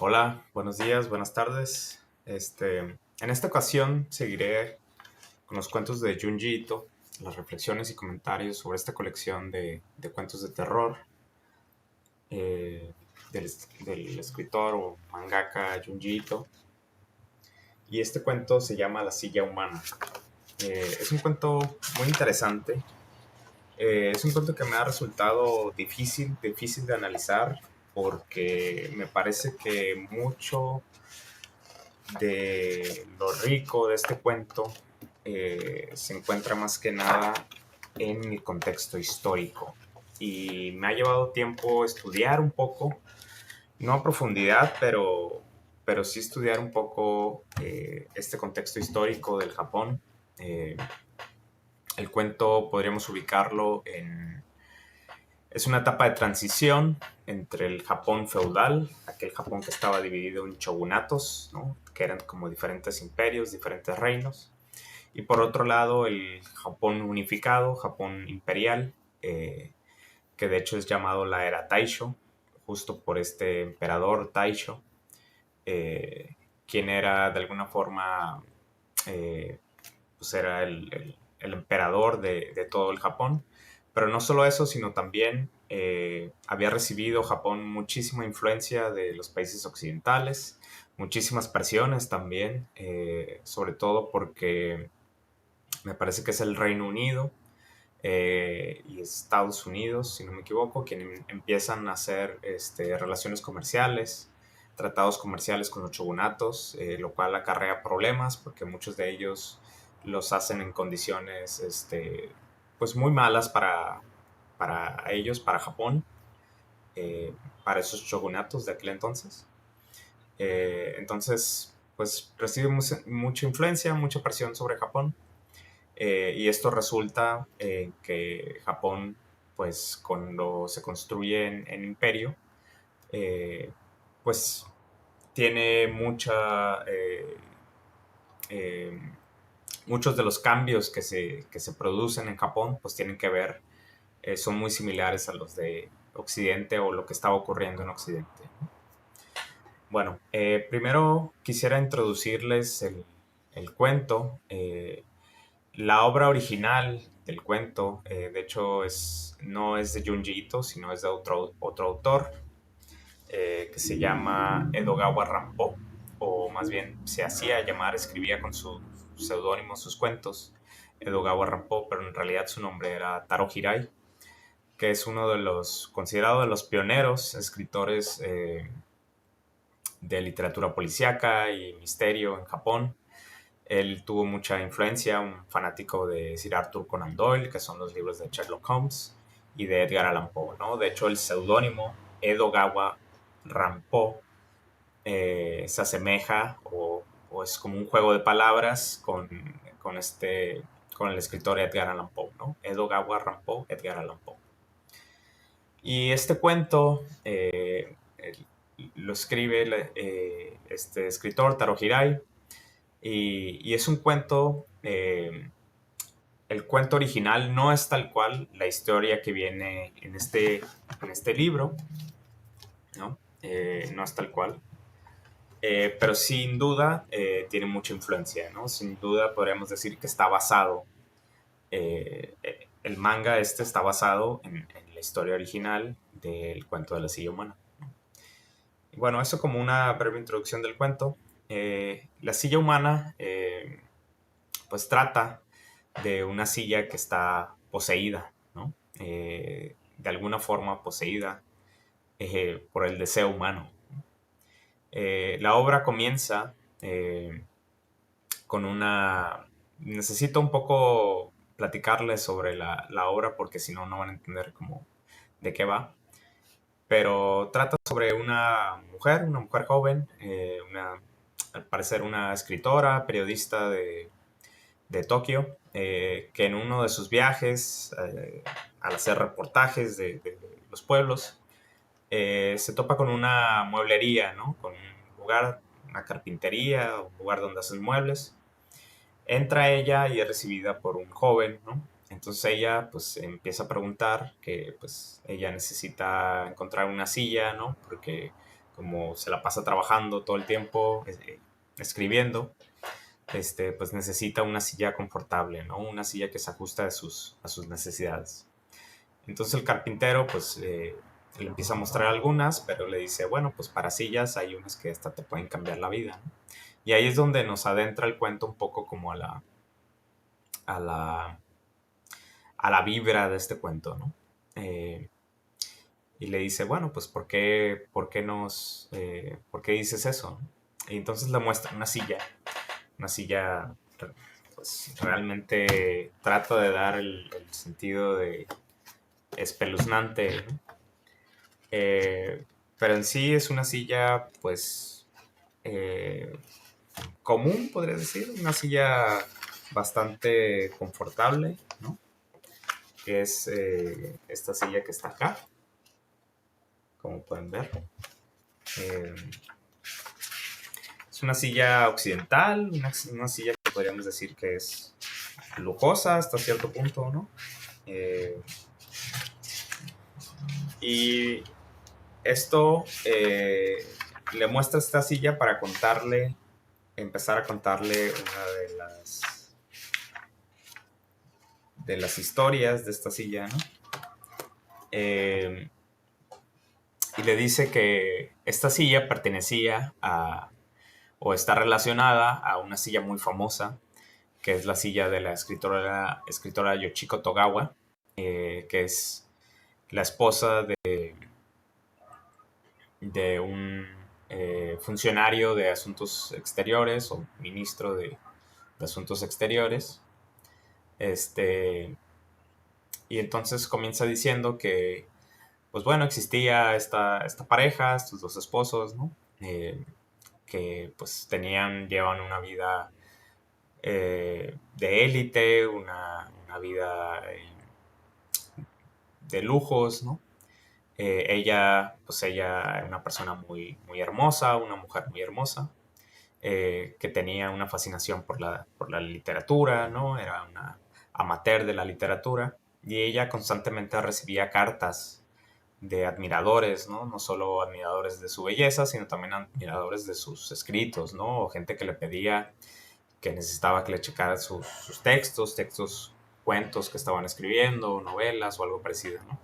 Hola, buenos días, buenas tardes. En esta ocasión seguiré con los cuentos de Junji Ito, las reflexiones y comentarios sobre esta colección de cuentos de terror eh, del escritor o mangaka Junji Ito. Y este cuento se llama La silla humana. Es un cuento muy interesante. Es un cuento que me ha resultado difícil de analizar porque me parece que mucho de lo rico de este cuento se encuentra más que nada en el contexto histórico. Y me ha llevado tiempo estudiar un poco, no a profundidad, pero sí estudiar un poco este contexto histórico del Japón. Eh, el cuento podríamos ubicarlo en... Es una etapa de transición entre el Japón feudal, aquel Japón que estaba dividido en shogunatos, ¿no? Que eran como diferentes imperios, diferentes reinos. Y por otro lado, el Japón unificado, Japón imperial, que de hecho es llamado la era Taisho, justo por este emperador Taisho, eh, quien era de alguna forma, eh, pues era el emperador de todo el Japón. Pero no solo eso, sino también había recibido Japón muchísima influencia de los países occidentales, muchísimas presiones también, sobre todo porque me parece que es el Reino Unido y Estados Unidos, si no me equivoco, quienes empiezan a hacer relaciones comerciales, tratados comerciales con los shogunatos, lo cual acarrea problemas porque muchos de ellos los hacen en condiciones pues muy malas para ellos, para Japón, para esos shogunatos de aquel entonces. Entonces, pues recibe mucha influencia, mucha presión sobre Japón. Y esto resulta en que Japón, pues cuando se construye en imperio, eh, pues tiene eh, muchos de los cambios que se producen en Japón, pues tienen que ver, son muy similares a los de Occidente o lo que estaba ocurriendo en Occidente. Bueno, primero quisiera introducirles el cuento. La obra original del cuento, de hecho, no es de Junji Ito, sino es de otro autor que se llama Edogawa Rampo, o más bien se hacía llamar, escribía con su seudónimo sus cuentos, Edogawa Rampo, pero en realidad su nombre era Taro Hirai, que es uno de los, considerado de los pioneros escritores de literatura policíaca y misterio en Japón. Él tuvo mucha influencia, un fanático de Sir Arthur Conan Doyle, que son los libros de Sherlock Holmes, y de Edgar Allan Poe, ¿no? De hecho, el seudónimo Edogawa Rampo se asemeja o es como un juego de palabras con el escritor Edgar Allan Poe, ¿no? Edogawa Rampo, Edgar Allan Poe. Y este cuento lo escribe este escritor, Taro Hirai, y es un cuento, el cuento original no es tal cual la historia que viene en este libro, ¿no? No es tal cual, pero sin duda tiene mucha influencia, ¿no? Sin duda podríamos decir que está basado, el manga este está basado en la historia original del cuento de la silla humana. Y bueno, eso como una breve introducción del cuento. La silla humana pues trata de una silla que está poseída, ¿no? De alguna forma poseída por el deseo humano. La obra comienza con una... Necesito un poco platicarles sobre la obra porque si no, no van a entender cómo, de qué va. Pero trata sobre una mujer joven, al parecer una escritora, periodista de Tokio, que en uno de sus viajes, al hacer reportajes de los pueblos, se topa con una mueblería, ¿no? Con un lugar, una carpintería, un lugar donde hacen muebles. Entra ella y es recibida por un joven, ¿no? Entonces ella pues empieza a preguntar que pues ella necesita encontrar una silla, ¿no? Porque como se la pasa trabajando todo el tiempo, escribiendo, pues necesita una silla confortable, ¿no? Una silla que se ajusta a sus necesidades. Entonces el carpintero, pues, le empieza a mostrar algunas, pero le dice, bueno, pues para sillas hay unas que hasta te pueden cambiar la vida, ¿no? Y ahí es donde nos adentra el cuento un poco como a la, a la vibra de este cuento, ¿no? Eh, y le dice, bueno, pues ¿por qué por qué dices eso? Y entonces le muestra una silla, pues realmente trata de dar el sentido de espeluznante, ¿no? Pero en sí es una silla, pues, eh, común, podría decir, una silla bastante confortable, ¿no? Que es esta silla que está acá, como pueden ver. Eh, es una silla occidental, una silla que podríamos decir que es lujosa hasta cierto punto, ¿no? Eh, y esto le muestra esta silla para empezar a contarle una de las historias de esta silla, ¿no? Y le dice que esta silla pertenecía o está relacionada a una silla muy famosa, que es la silla de la escritora Yoshiko Togawa, que es la esposa de un funcionario de asuntos exteriores o ministro de asuntos exteriores. Y entonces comienza diciendo que, pues bueno, existía esta pareja, estos dos esposos, ¿no? Que pues llevan una vida de élite, una vida de lujos, ¿no? Ella era una persona muy hermosa, una mujer muy hermosa, que tenía una fascinación por la literatura, ¿no? Era una amateur de la literatura y ella constantemente recibía cartas de admiradores, ¿no? No solo admiradores de su belleza, sino también admiradores de sus escritos, ¿no? O gente que le pedía que necesitaba que le checara sus textos, cuentos que estaban escribiendo, novelas o algo parecido, ¿no?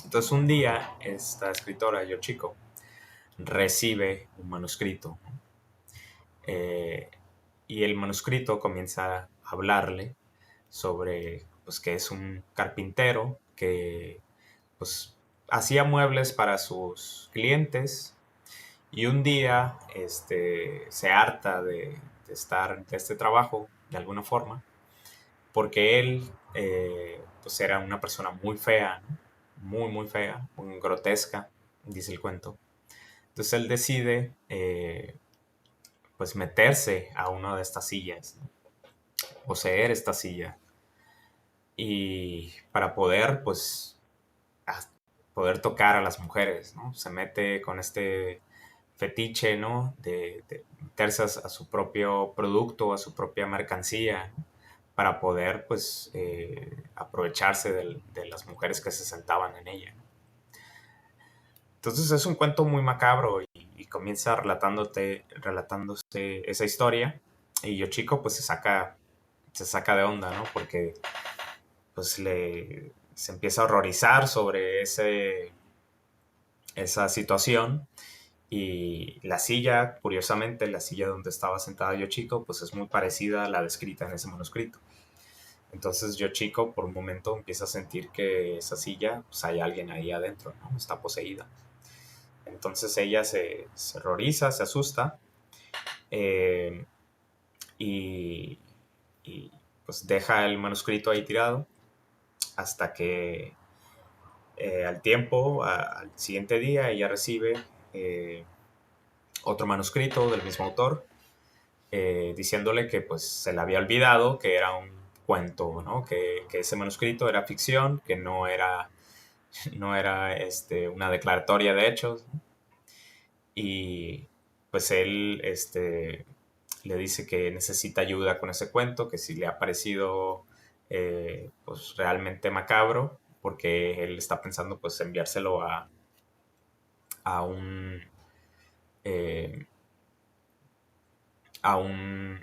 Entonces un día esta escritora, Yoshiko, recibe un manuscrito, ¿no? Y el manuscrito comienza a hablarle sobre pues, que es un carpintero que pues, hacía muebles para sus clientes y un día se harta de estar de este trabajo de alguna forma porque él pues era una persona muy fea, ¿no? Muy fea, muy grotesca, dice el cuento. Entonces él decide pues meterse a una de estas sillas, ¿no? Poseer esta silla y para poder pues poder tocar a las mujeres, ¿no? Se mete con este fetiche, ¿no? De meterse a su propio producto, a su propia mercancía, ¿no? Para poder pues aprovecharse de las mujeres que se sentaban en ella, ¿no? Entonces es un cuento muy macabro y comienza relatándose esa historia y Yoshiko pues se saca de onda, ¿no? Porque pues se empieza a horrorizar sobre esa situación y la silla, curiosamente, la silla donde estaba sentada Yoshiko pues es muy parecida a la descrita en ese manuscrito. Entonces Yoshiko por un momento empieza a sentir que esa silla, pues hay alguien ahí adentro, ¿no? Está poseída. Entonces ella se horroriza, se asusta eh, y, y, pues deja el manuscrito ahí tirado hasta que al tiempo, al siguiente día, ella recibe otro manuscrito del mismo autor diciéndole que pues se le había olvidado que era un cuento, ¿no? Que ese manuscrito era ficción, que no era una declaratoria de hechos, ¿no? Y pues él le dice que necesita ayuda con ese cuento, que si le ha parecido pues realmente macabro, porque él está pensando pues enviárselo a un, eh, a un,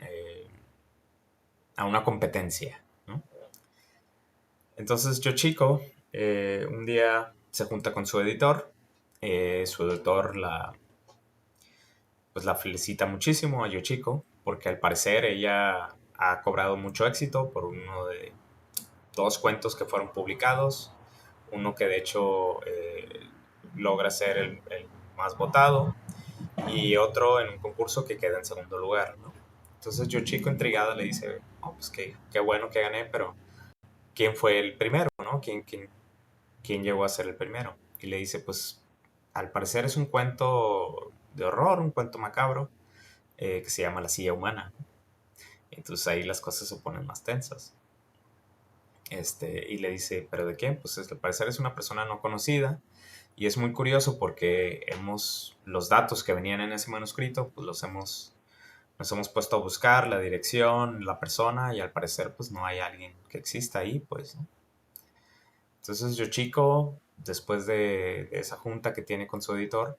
a una competencia, ¿no? Entonces Yoshiko un día se junta con su editor. Su editor pues la felicita muchísimo a Yoshiko porque al parecer ella ha cobrado mucho éxito por uno de dos cuentos que fueron publicados, uno que de hecho logra ser el más votado y otro en un concurso que queda en segundo lugar, ¿no? Entonces Yoshiko intrigada le dice, oh, pues qué bueno que gané, pero ¿quién fue el primero, no? ¿Quién llegó a ser el primero? Y le dice, pues al parecer es un cuento de horror, un cuento macabro, que se llama La silla humana. Entonces ahí las cosas se ponen más tensas. Y le dice, ¿pero de quién? Pues al parecer es una persona no conocida. Y es muy curioso porque los datos que venían en ese manuscrito, pues nos hemos puesto a buscar la dirección, la persona, y al parecer pues no hay alguien que exista ahí, pues, ¿no? Entonces Yoshiko, después de esa junta que tiene con su editor,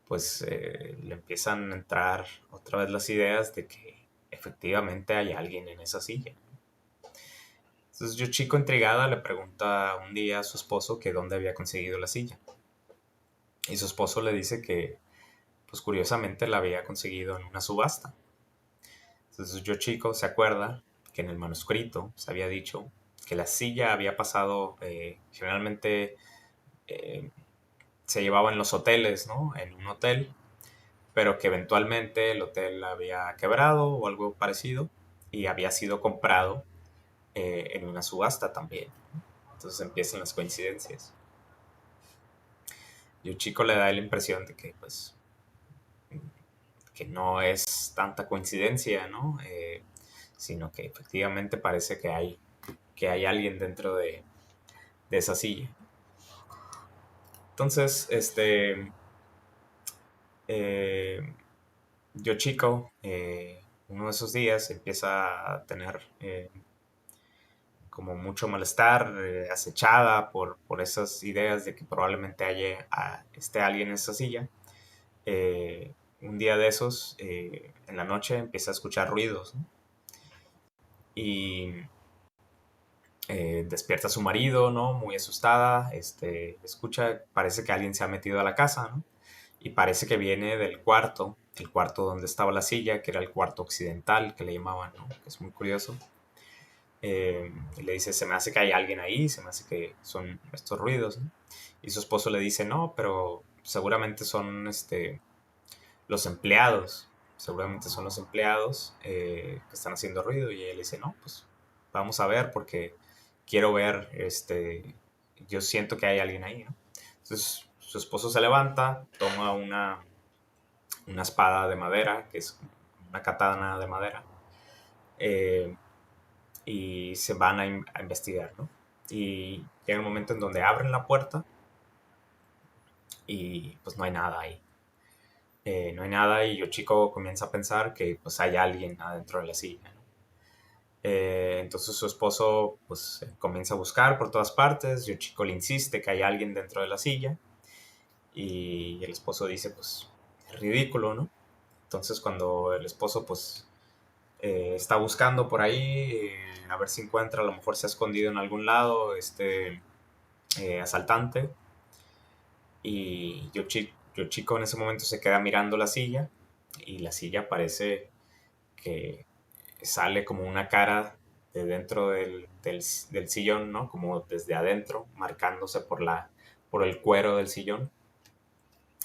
pues le empiezan a entrar otra vez las ideas de que efectivamente hay alguien en esa silla. Entonces Yoshiko, intrigada, le pregunta un día a su esposo que dónde había conseguido la silla. Y su esposo le dice que, pues curiosamente, la había conseguido en una subasta. Entonces Yoshiko se acuerda que en el manuscrito se había dicho que la silla había pasado, generalmente eh, se llevaba en los hoteles, ¿no? En un hotel, pero que eventualmente el hotel había quebrado o algo parecido y había sido comprado en una subasta también. Entonces empiezan las coincidencias. Y un chico le da la impresión de que, pues, que no es tanta coincidencia, ¿no? Sino que efectivamente parece que hay alguien dentro de esa silla. Entonces, eh, Yoshiko, uno de esos días empieza a tener como mucho malestar, acechada por esas ideas de que probablemente esté alguien en esa silla. Un día de esos, en la noche, empieza a escuchar ruidos, ¿no? Y despierta a su marido, ¿no? Muy asustada, escucha, parece que alguien se ha metido a la casa, ¿no? Y parece que viene del cuarto, el cuarto donde estaba la silla, que era el cuarto occidental, que le llamaban, ¿no? Que es muy curioso. Y le dice, se me hace que hay alguien ahí, se me hace que son estos ruidos, ¿no? Y su esposo le dice, no, pero seguramente son los empleados, seguramente son los empleados que están haciendo ruido. Y él dice, no, pues vamos a ver porque quiero ver, yo siento que hay alguien ahí, ¿no? Entonces su esposo se levanta, toma una espada de madera, que es una katana de madera, eh, y se van a investigar, ¿no? Y llega un momento en donde abren la puerta y pues no hay nada ahí. No hay nada y Yoshiko comienza a pensar que pues hay alguien adentro de la silla, ¿no? Entonces su esposo pues comienza a buscar por todas partes. Yoshiko le insiste que hay alguien dentro de la silla y el esposo dice pues es ridículo, ¿no? Entonces cuando el esposo pues está buscando por ahí, a ver si encuentra, a lo mejor se ha escondido en algún lado asaltante, y Yoshiko en ese momento se queda mirando la silla y la silla parece que sale como una cara de dentro del sillón, ¿no? Como desde adentro, marcándose por el cuero del sillón.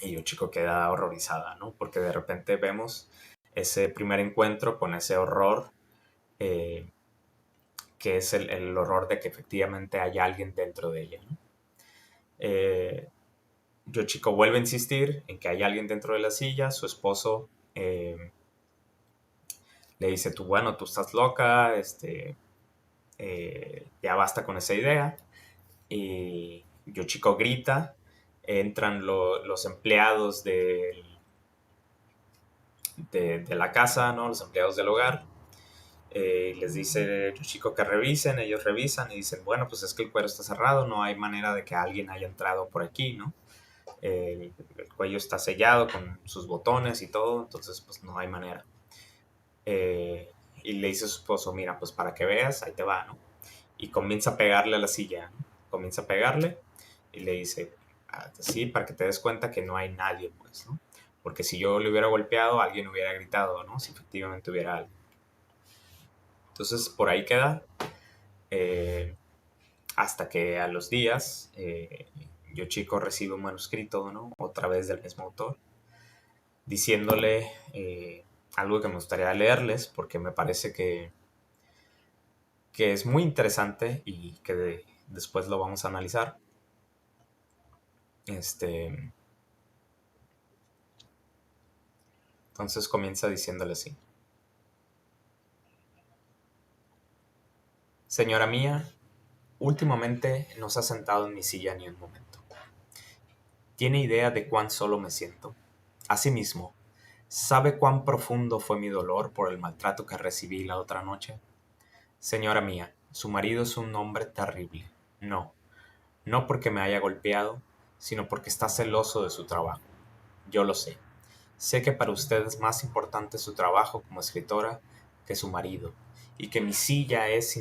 Y Yoshiko queda horrorizada, ¿no? Porque de repente vemos ese primer encuentro con ese horror, eh, que es el horror de que efectivamente hay alguien dentro de ella, ¿no? Eh, Yoshiko vuelve a insistir en que hay alguien dentro de la silla. Su esposo le dice, tú, bueno, tú estás loca, ya basta con esa idea. Y Yoshiko grita, entran los empleados de la casa, ¿no? Los empleados del hogar. Les dice Yoshiko que revisen, ellos revisan y dicen, bueno, pues es que el cuero está cerrado, no hay manera de que alguien haya entrado por aquí, ¿no? el cuello está sellado con sus botones y todo, entonces pues no hay manera. Eh, y le dice a su esposo, mira, pues para que veas, ahí te va, ¿no? Y comienza a pegarle a la silla, ¿no? Comienza a pegarle y le dice, sí, para que te des cuenta que no hay nadie, pues, ¿no? Porque si yo le hubiera golpeado, alguien hubiera gritado, ¿no? Si efectivamente hubiera algo. Entonces, por ahí queda, eh, hasta que a los días, Yoshiko recibe un manuscrito, ¿no? Otra vez del mismo autor, diciéndole algo que me gustaría leerles, porque me parece que es muy interesante y que después lo vamos a analizar. Entonces comienza diciéndole así. Señora mía, últimamente no se ha sentado en mi silla ni un momento. ¿Tiene idea de cuán solo me siento? Asimismo, ¿sabe cuán profundo fue mi dolor por el maltrato que recibí la otra noche? Señora mía, su marido es un hombre terrible. No, no porque me haya golpeado, sino porque está celoso de su trabajo. Yo lo sé. Sé que para usted es más importante su trabajo como escritora que su marido, y que mi silla es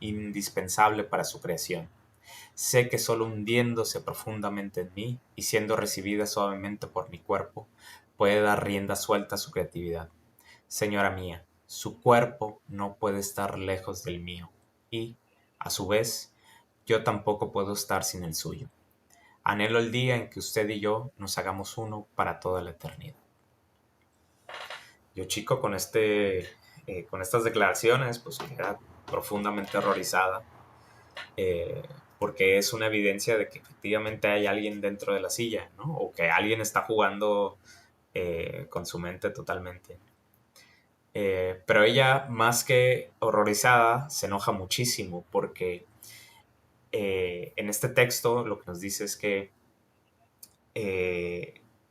indispensable para su creación. Sé que solo hundiéndose profundamente en mí y siendo recibida suavemente por mi cuerpo, puede dar rienda suelta a su creatividad. Señora mía, su cuerpo no puede estar lejos del mío, y, a su vez, yo tampoco puedo estar sin el suyo. Anhelo el día en que usted y yo nos hagamos uno para toda la eternidad. Yoshiko con estas declaraciones, pues queda profundamente horrorizada, eh, porque es una evidencia de que efectivamente hay alguien dentro de la silla, ¿no? O que alguien está jugando con su mente totalmente. Pero ella, más que horrorizada, se enoja muchísimo porque en este texto lo que nos dice es que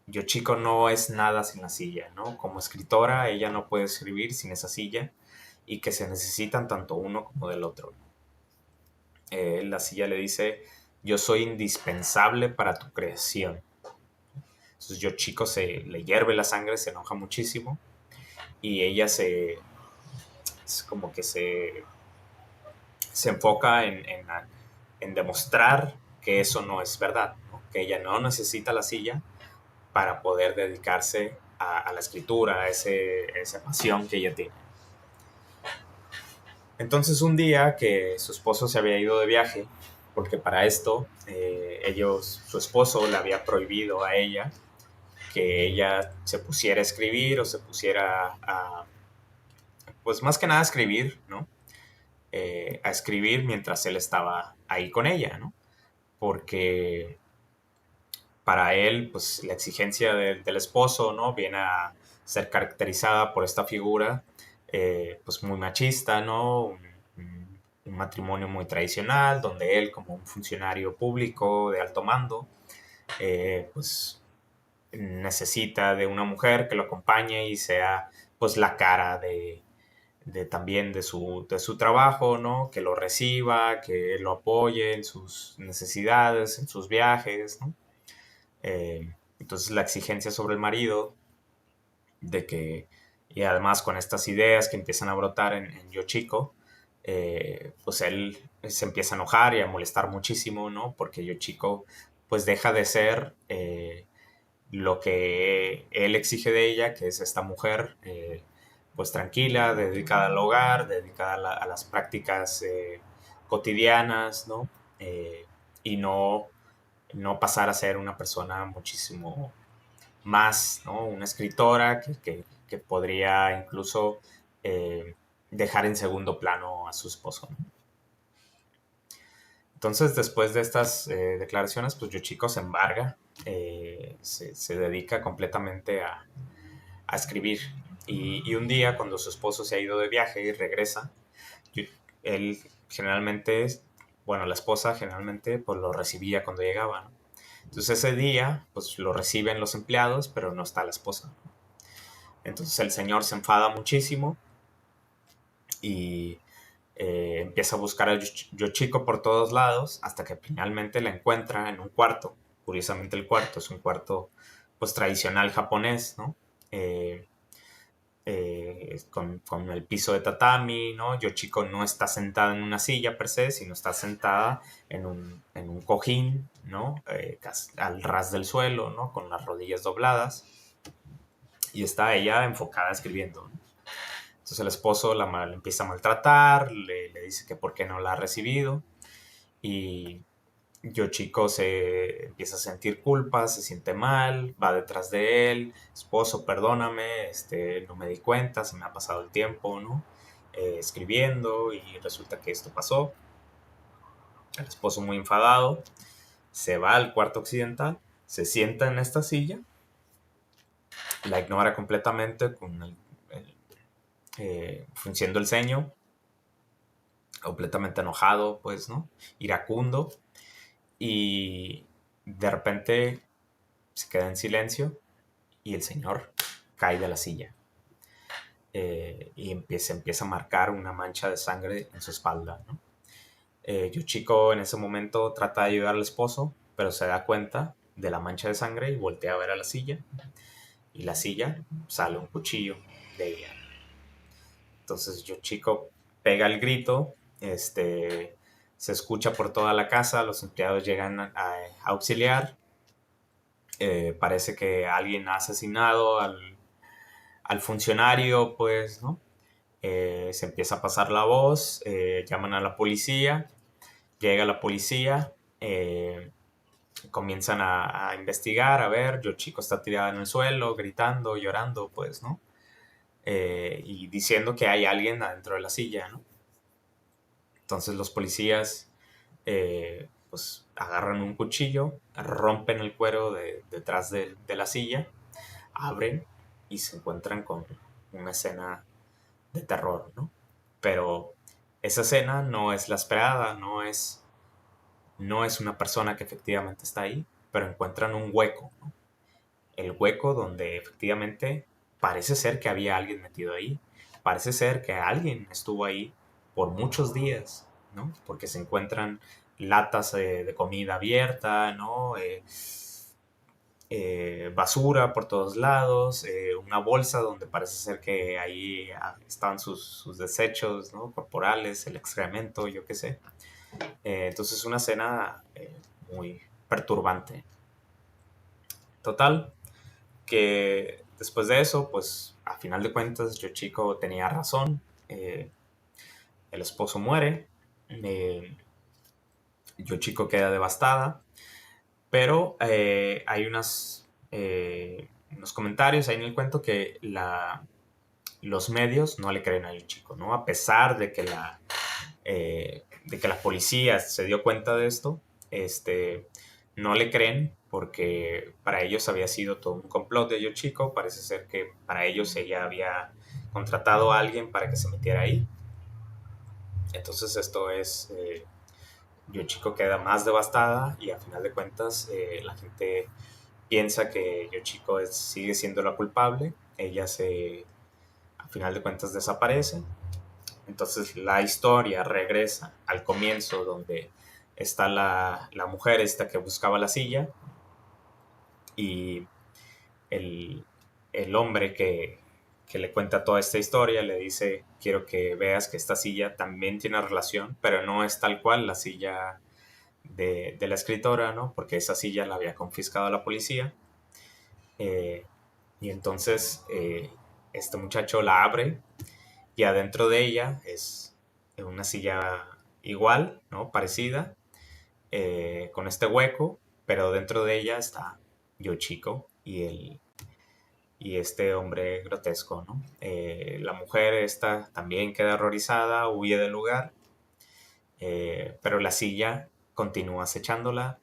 Yoshiko no es nada sin la silla, ¿no? Como escritora, ella no puede escribir sin esa silla y que se necesitan tanto uno como del otro. La silla le dice, yo soy indispensable para tu creación. Entonces Yoshiko le hierve la sangre, se enoja muchísimo y ella como que se enfoca en demostrar que eso no es verdad, ¿no? Que ella no necesita la silla para poder dedicarse a la escritura, a esa pasión que ella tiene. Entonces un día que su esposo se había ido de viaje, porque para esto su esposo le había prohibido a ella que ella se pusiera a escribir o se pusiera pues más que nada a escribir, ¿no? A escribir mientras él estaba ahí con ella, ¿no? Porque para él, pues la exigencia del esposo, ¿no? Viene a ser caracterizada por esta figura, pues muy machista, ¿no? Un matrimonio muy tradicional, donde él, como un funcionario público de alto mando, pues necesita de una mujer que lo acompañe y sea, pues, la cara también de su trabajo, ¿no? Que lo reciba, que lo apoye en sus necesidades, en sus viajes, ¿no? Entonces la exigencia sobre el marido de que, y además con estas ideas que empiezan a brotar en Yoshiko, pues él se empieza a enojar y a molestar muchísimo, ¿no? Porque Yoshiko pues deja de ser lo que él exige de ella, que es esta mujer pues tranquila, dedicada al hogar, dedicada a las prácticas cotidianas, ¿no? Y no pasar a ser una persona muchísimo más, ¿no? Una escritora que podría incluso eh, dejar en segundo plano a su esposo, ¿no? Entonces, después de estas declaraciones, pues Yoshiko se embarga, se dedica completamente a escribir. Y un día, cuando su esposo se ha ido de viaje y regresa, yo- él generalmente, bueno, la esposa generalmente, pues lo recibía cuando llegaba, ¿no? Entonces ese día, pues lo reciben los empleados, pero no está la esposa. Entonces el señor se enfada muchísimo y empieza a buscar a Yoshiko por todos lados hasta que finalmente la encuentra en un cuarto. curiosamente el cuarto es un cuarto pues tradicional japonés, ¿no? Eh, con el piso de tatami, ¿no? Yoshiko no está sentada en una silla per se, sino está sentada en un cojín, ¿no? Al ras del suelo, ¿no? Con las rodillas dobladas. Y está ella enfocada escribiendo, ¿no? Entonces el esposo la empieza a maltratar, le dice que por qué no la ha recibido. Y Yoshiko se empieza a sentir culpa, se siente mal, va detrás de él, esposo, perdóname, no me di cuenta, se me ha pasado el tiempo, ¿no? Escribiendo y resulta que esto pasó. El esposo muy enfadado se va al cuarto occidental, se sienta en esta silla, la ignora completamente con frunciendo el ceño, completamente enojado, pues, ¿no? Iracundo, y de repente se queda en silencio y el señor cae de la silla y empieza a marcar una mancha de sangre en su espalda, ¿no? Yoshiko en ese momento trata de ayudar al esposo, pero se da cuenta de la mancha de sangre y voltea a ver a la silla, y la silla sale un cuchillo de ella. Entonces Yoshiko pega el grito, se escucha por toda la casa, los empleados llegan a auxiliar. Parece que alguien ha asesinado al funcionario, pues, ¿no? Se empieza a pasar la voz, llaman a la policía, llega la policía, comienzan a investigar, a ver, Yoshiko está tirada en el suelo, gritando, llorando, pues, ¿no? Y diciendo que hay alguien adentro de la silla, ¿no? Entonces los policías, pues, agarran un cuchillo, rompen el cuero detrás de la silla, abren y se encuentran con una escena de terror, ¿no? Pero esa escena no es la esperada, no es una persona que efectivamente está ahí, pero encuentran un hueco, ¿no? El hueco donde efectivamente parece ser que había alguien metido ahí, parece ser que alguien estuvo ahí por muchos días, ¿no? Porque se encuentran latas de comida abierta, ¿no? Basura por todos lados, una bolsa donde parece ser que ahí estaban sus desechos, ¿no? Corporales, el excremento, yo qué sé. Entonces una escena muy perturbante. Total, que después de eso, pues a final de cuentas Yoshiko tenía razón. El esposo muere, eh, Yoshiko queda devastada, pero hay unos comentarios ahí en el cuento que los medios no le creen a Yoshiko, ¿no? A pesar de que la policía se dio cuenta de esto, no le creen porque para ellos había sido todo un complot de Yoshiko. Parece ser que para ellos ella había contratado a alguien para que se metiera ahí. Entonces esto es, Yoshiko queda más devastada y a final de cuentas la gente piensa que Yoshiko sigue siendo la culpable. A final de cuentas desaparece. Entonces la historia regresa al comienzo donde está la mujer esta que buscaba la silla y el, el hombre que le cuenta toda esta historia le dice, quiero que veas que esta silla también tiene relación, pero no es tal cual la silla de la escritora, ¿no? Porque esa silla la había confiscado la policía. Eh, y entonces este muchacho la abre y adentro de ella es una silla igual, ¿no? Parecida, con este hueco, pero dentro de ella está Yoshiko y este hombre grotesco, ¿no? La mujer esta también queda horrorizada, huye del lugar, pero la silla continúa acechándola.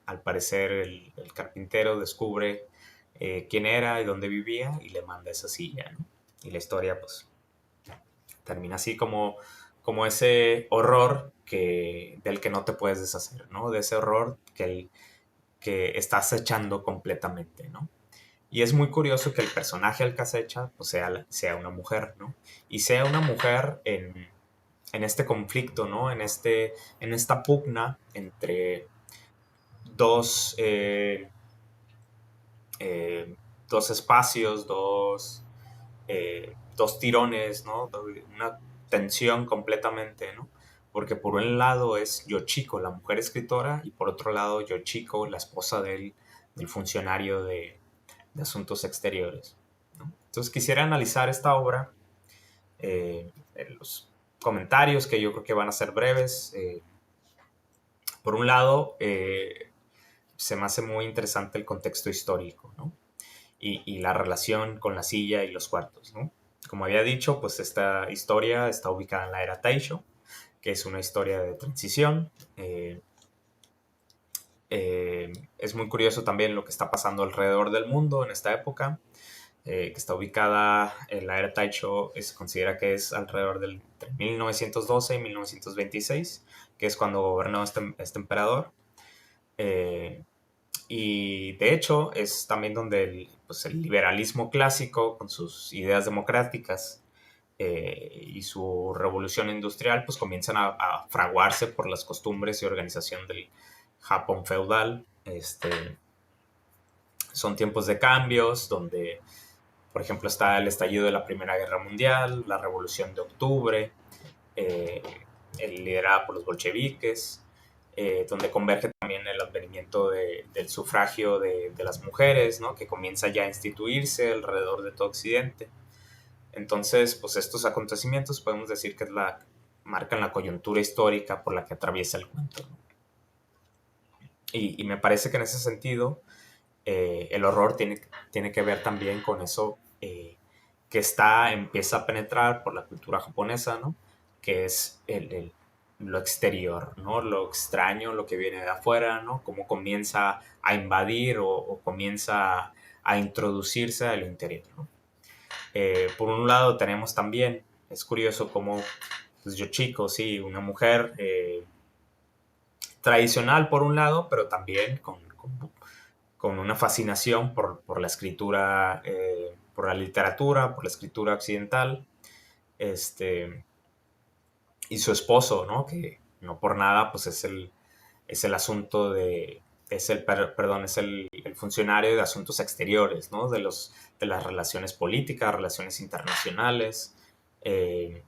Al parecer el carpintero descubre quién era y dónde vivía y le manda esa silla, ¿no? Y la historia pues termina así como ese horror del que no te puedes deshacer, ¿no? De ese horror que estás echando completamente, ¿no? Y es muy curioso que el personaje al que acecha pues sea una mujer, ¿no? Y sea una mujer en este conflicto, ¿no? En esta pugna entre dos, eh, dos espacios, dos tirones, ¿no? Una tensión completamente, ¿no? Porque por un lado es Yoshiko, la mujer escritora, y por otro lado Yoshiko, la esposa del funcionario de asuntos exteriores, ¿no? Entonces quisiera analizar esta obra, en los comentarios que yo creo que van a ser breves. Por un lado, se me hace muy interesante el contexto histórico, ¿no? Y la relación con la silla y los cuartos, ¿no? Como había dicho, pues esta historia está ubicada en la era Taisho, que es una historia de transición. Es muy curioso también lo que está pasando alrededor del mundo en esta época, que está ubicada en la era Taisho. Se considera que es alrededor del entre 1912 y 1926, que es cuando gobernó este emperador. Eh, Y de hecho es también donde pues el liberalismo clásico, con sus ideas democráticas, y su revolución industrial, pues comienzan a fraguarse por las costumbres y organización del Japón feudal. Son tiempos de cambios donde, por ejemplo, está el estallido de la Primera Guerra Mundial, la Revolución de Octubre, eh, liderada por los bolcheviques, donde converge también el advenimiento del sufragio de las mujeres, ¿no? Que comienza ya a instituirse alrededor de todo Occidente. Entonces, pues estos acontecimientos podemos decir que marcan la coyuntura histórica por la que atraviesa el cuento, ¿no? Y me parece que en ese sentido, el horror tiene que ver también con eso, que empieza a penetrar por la cultura japonesa, ¿no? Que es lo exterior, ¿no? Lo extraño, lo que viene de afuera, ¿no? Cómo comienza a invadir o comienza a introducirse al interior, ¿no? Por un lado tenemos también, es curioso cómo, pues Yoshiko, sí, una mujer, tradicional por un lado, pero también con una fascinación por la escritura, por la literatura, por la escritura occidental, este, y su esposo, ¿no? Que no por nada, pues es el asunto perdón, es el funcionario de asuntos exteriores, ¿no? De las relaciones políticas, relaciones internacionales, eh,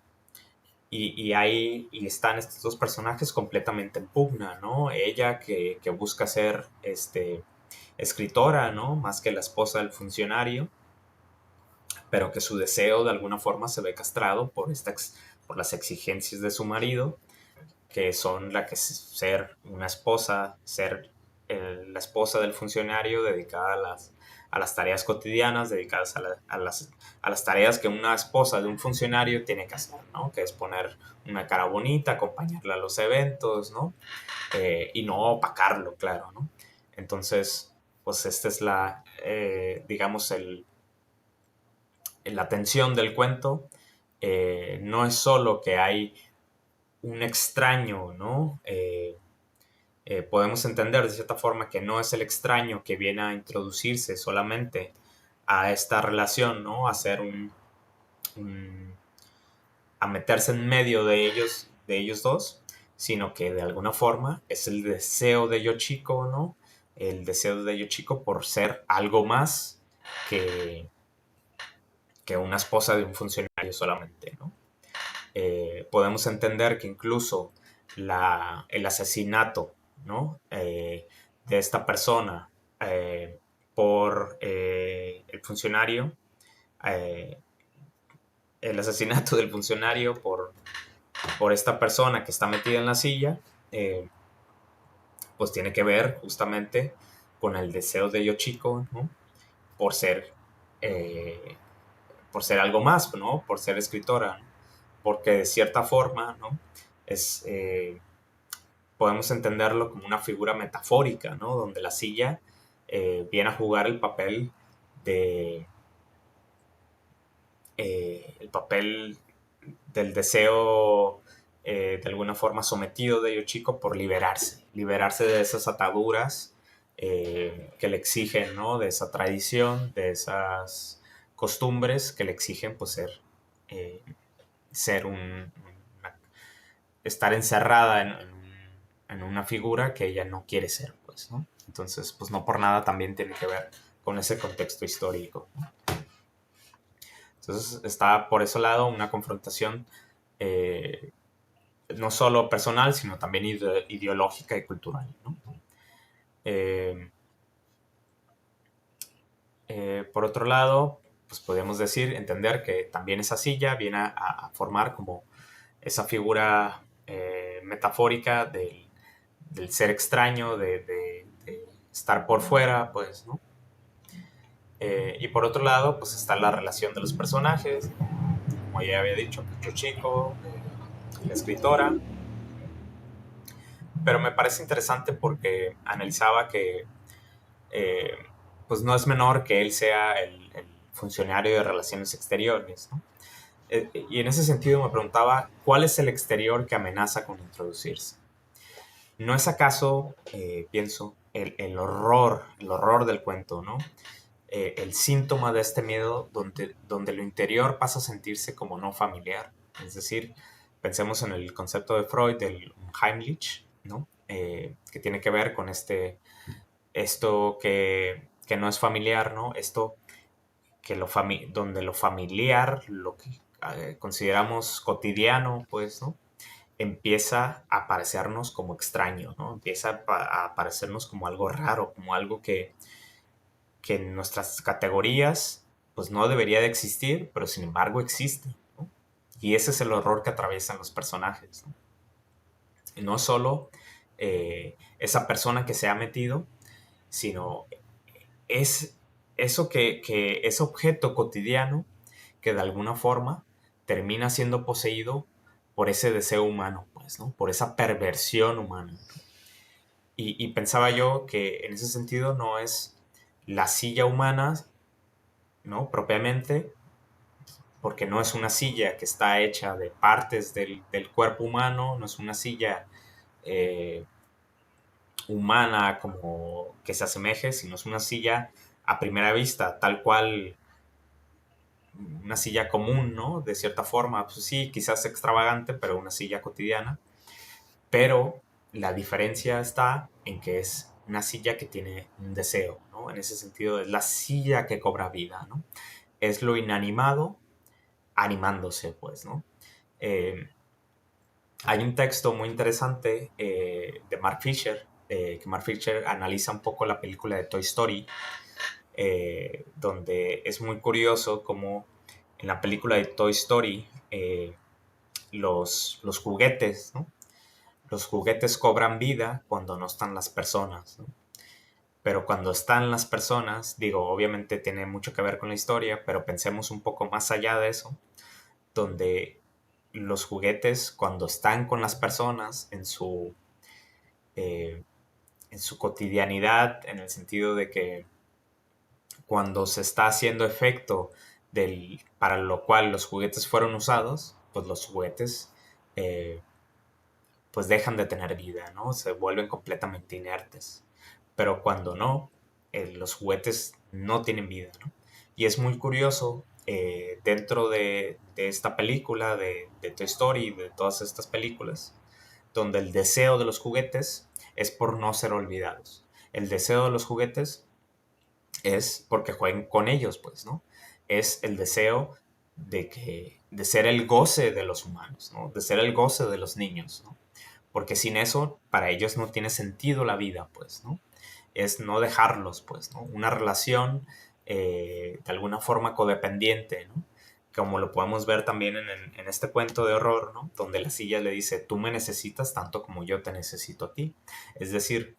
y están estos dos personajes completamente en pugna, ¿no? Ella que busca ser, escritora, ¿no? Más que la esposa del funcionario, pero que su deseo de alguna forma se ve castrado por las exigencias de su marido, que son la que es ser una esposa, ser, la esposa del funcionario dedicada a las tareas cotidianas, dedicadas a las tareas que una esposa de un funcionario tiene que hacer, ¿no? Que es poner una cara bonita, acompañarla a los eventos, ¿no? Y no opacarlo, claro, ¿no? Entonces, pues esta es digamos, la tensión del cuento. No es solo que hay un extraño, ¿no? Podemos entender de cierta forma que no es el extraño que viene a introducirse solamente a esta relación, ¿no? A ser un- a meterse en medio de ellos dos, sino que de alguna forma es el deseo de Yoshiko, ¿no? El deseo de Yoshiko por ser algo más que, que una esposa de un funcionario solamente, ¿no? Podemos entender que incluso el asesinato, ¿no? De esta persona, por el funcionario, eh, el asesinato del funcionario por esta persona que está metida en la silla, eh, pues tiene que ver justamente con el deseo de Yoshiko, ¿no? Por ser, eh, por ser algo más, ¿no? Por ser escritora, ¿no? Porque de cierta forma, ¿no? Es, podemos entenderlo como una figura metafórica, ¿no? Donde la silla, viene a jugar de, el papel del deseo, de alguna forma sometido de Yoshiko por liberarse de esas ataduras, que le exigen, ¿no? De esa tradición, de esas costumbres que le exigen, pues eh, ser estar encerrada en una figura que ella no quiere ser, pues, ¿no? Entonces, pues no por nada también tiene que ver con ese contexto histórico. Entonces, está por ese lado una confrontación eh, no solo personal, sino también ideológica y cultural, ¿no? Eh, por otro lado, pues podemos decir, entender que también esa silla viene a formar como esa figura metafórica del ser extraño, de estar por fuera, pues, ¿no? Y por otro lado, pues está la relación de los personajes, como ya había dicho, Yoshiko, la escritora, pero me parece interesante porque analizaba que eh, pues no es menor que él sea el funcionario de relaciones exteriores, ¿no? Y en ese sentido me preguntaba, ¿cuál es el exterior que amenaza con introducirse? ¿No es acaso, pienso, el horror del cuento, ¿no? El síntoma de este miedo donde lo interior pasa a sentirse como no familiar? Es decir, pensemos en el concepto de Freud del Heimlich, ¿no? Que tiene que ver con esto que no es familiar, ¿no? Esto donde lo familiar, lo que consideramos cotidiano, pues, ¿no? Empieza a parecernos como extraño, ¿no? Empieza a parecernos como algo raro, como algo que en nuestras categorías pues no debería de existir, pero sin embargo existe, ¿no? Y ese es el horror que atraviesan los personajes, ¿no? Y no solo esa persona que se ha metido, sino es eso que ese objeto cotidiano que de alguna forma termina siendo poseído por ese deseo humano, pues, ¿no? Por esa perversión humana. Y pensaba yo que en ese sentido no es la silla humana, ¿no? Propiamente, porque no es una silla que está hecha de partes del cuerpo humano, no es una silla eh, humana como que se asemeje, sino es una silla a primera vista, tal cual una silla común, ¿no? De cierta forma, pues sí, quizás extravagante, pero una silla cotidiana. Pero la diferencia está en que es una silla que tiene un deseo, ¿no? En ese sentido, es la silla que cobra vida, ¿no? Es lo inanimado animándose, pues, ¿no? Eh, Hay un texto muy interesante de Mark Fisher, que Mark Fisher analiza un poco la película de Toy Story, donde es muy curioso cómo en la película de Toy Story los juguetes, ¿no? Los juguetes cobran vida cuando no están las personas, ¿no? Pero cuando están las personas, digo, obviamente tiene mucho que ver con la historia, pero pensemos un poco más allá de eso, donde los juguetes cuando están con las personas eh, en su cotidianidad, en el sentido de que cuando se está haciendo efecto para lo cual los juguetes fueron usados, pues los juguetes eh, pues dejan de tener vida, ¿no? Se vuelven completamente inertes. Pero cuando no, los juguetes no tienen vida, ¿no? Y es muy curioso dentro de esta película, de Toy Story, de todas estas películas, donde el deseo de los juguetes es por no ser olvidados. El deseo de los juguetes es porque jueguen con ellos, pues, ¿no? Es el deseo de ser el goce de los humanos, ¿no? De ser el goce de los niños, ¿no? Porque sin eso, para ellos no tiene sentido la vida, pues, ¿no? Es no dejarlos, pues, ¿no? Una relación de alguna forma codependiente, ¿no? Como lo podemos ver también en este cuento de horror, ¿no? Donde la silla le dice, tú me necesitas tanto como yo te necesito a ti. Es decir,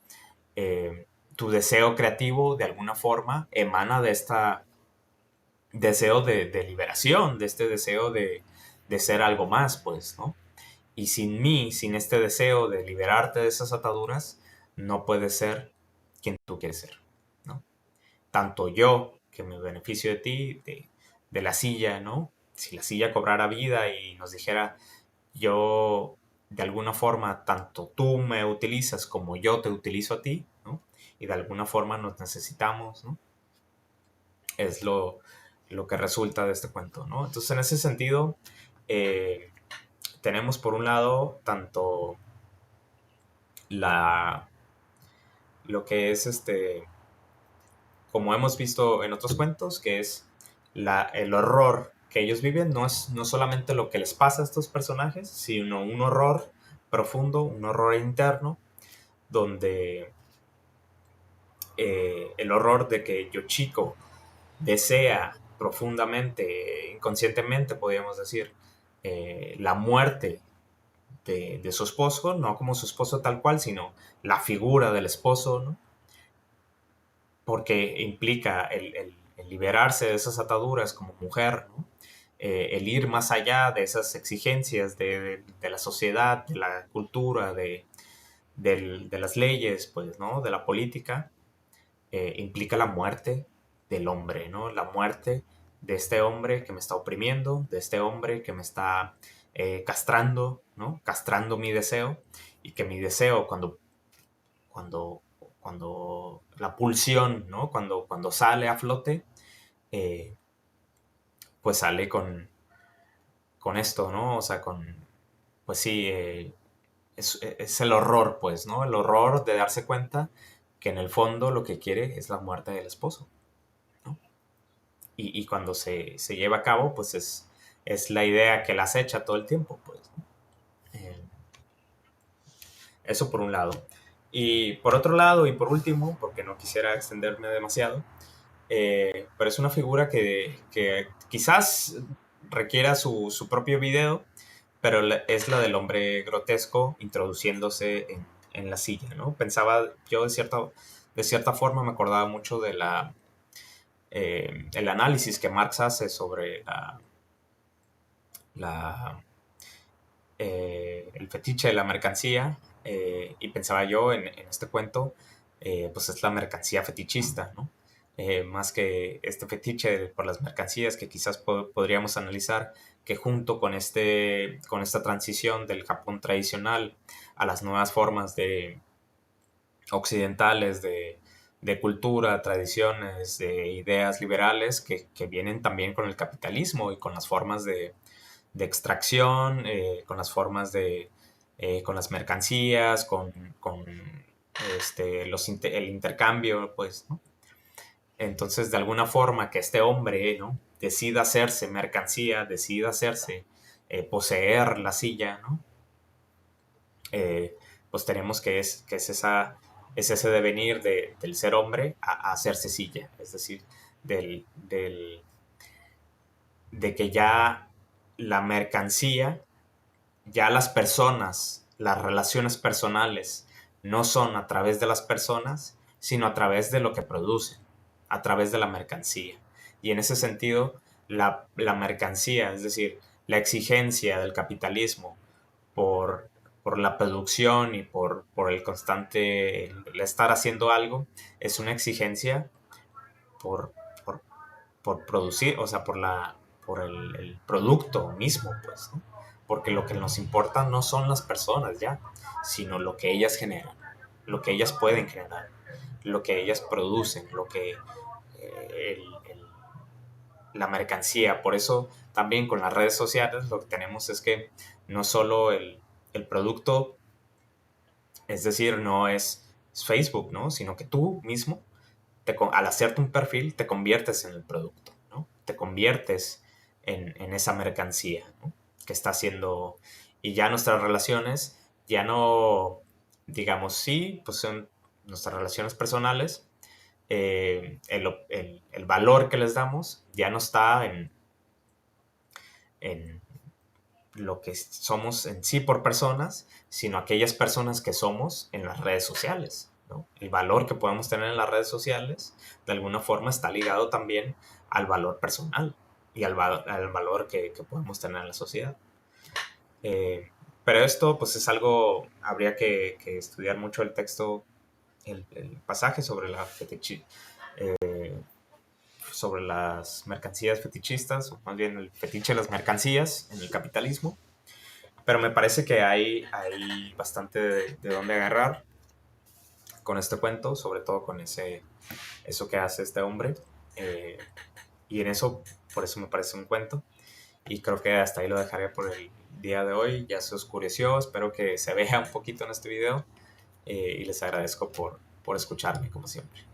tu deseo creativo de alguna forma emana de este deseo de liberación, de este deseo de ser algo más, pues, ¿no? Y sin mí, sin este deseo de liberarte de esas ataduras, no puedes ser quien tú quieres ser, ¿no? Tanto yo, que me beneficio de ti, de la silla, ¿no? Si la silla cobrara vida y nos dijera, yo, de alguna forma, tanto tú me utilizas como yo te utilizo a ti, ¿no? Y de alguna forma nos necesitamos, ¿no? Es lo que resulta de este cuento, ¿no? Entonces, en ese sentido, eh, tenemos por un lado tanto la, lo que es como hemos visto en otros cuentos, que es el horror que ellos viven, no solamente lo que les pasa a estos personajes, sino un horror profundo, un horror interno, donde el horror de que Yoshiko desea profundamente, inconscientemente, podríamos decir, la muerte de su esposo, no como su esposo tal cual, sino la figura del esposo, ¿no? Porque implica el liberarse de esas ataduras como mujer, ¿no? El ir más allá de esas exigencias de la sociedad, de la cultura, de las leyes, pues, ¿no? De la política, implica la muerte del hombre, ¿no? La muerte de este hombre que me está oprimiendo, de este hombre que me está castrando, ¿no? Castrando mi deseo, y que mi deseo cuando, cuando la pulsión, ¿no? Cuando sale a flote, eh, pues sale con esto, ¿no? O sea, pues sí, es el horror, pues, ¿no? El horror de darse cuenta que en el fondo lo que quiere es la muerte del esposo, ¿no? Y cuando se lleva a cabo, pues es la idea que la acecha todo el tiempo, pues, ¿no? Eh, Eso por un lado. Y por otro lado, y por último, porque no quisiera extenderme demasiado, pero es una figura que quizás requiera su propio video, pero es la del hombre grotesco introduciéndose en la silla, ¿no? Pensaba yo de cierta forma me acordaba mucho el análisis que Marx hace sobre la, el fetiche de la mercancía, y pensaba yo en este cuento, pues es la mercancía fetichista, ¿no? Más que este fetiche por las mercancías que quizás podríamos analizar, que junto con esta transición del Japón tradicional a las nuevas formas occidentales de cultura, tradiciones, de ideas liberales que vienen también con el capitalismo y con las formas de extracción, con las formas con las mercancías, con el intercambio, pues, ¿no? Entonces, de alguna forma que este hombre, ¿no? Decida hacerse mercancía, decida hacerse, poseer la silla, ¿no? Eh, pues tenemos es ese devenir del ser hombre a hacerse silla, es decir, del, del, de que ya la mercancía, ya las personas, las relaciones personales, no son a través de las personas, sino a través de lo que producen, a través de la mercancía. Y en ese sentido, la mercancía, es decir, la exigencia del capitalismo por, por la producción y por el constante el estar haciendo algo, es una exigencia por, por, por producir, o sea, por el producto mismo, pues, ¿no? Porque lo que nos importa no son las personas ya, sino lo que ellas generan, lo que ellas pueden generar, lo que ellas producen, lo que la mercancía. Por eso también con las redes sociales lo que tenemos es que no solo el producto, es decir, no es Facebook, ¿no? Sino que tú mismo, al hacerte un perfil, te conviertes en el producto, ¿no? Te conviertes en esa mercancía, ¿no? Que está haciendo. Y ya nuestras relaciones, ya no, digamos, sí, pues son nuestras relaciones personales, el valor que les damos ya no está en lo que somos en sí por personas, sino aquellas personas que somos en las redes sociales, ¿no? El valor que podemos tener en las redes sociales, de alguna forma, está ligado también al valor personal y al valor que podemos tener en la sociedad. Eh, pero esto, pues, es algo, habría que estudiar mucho el texto, el pasaje sobre sobre las mercancías fetichistas, o más bien el fetiche de las mercancías en el capitalismo, pero me parece que hay bastante de dónde agarrar con este cuento, sobre todo con eso que hace este hombre. Eh, y en eso, por eso me parece un cuento. Y creo que hasta ahí lo dejaré por el día de hoy. Ya se oscureció, espero que se vea un poquito en este video. Y les agradezco por escucharme, como siempre.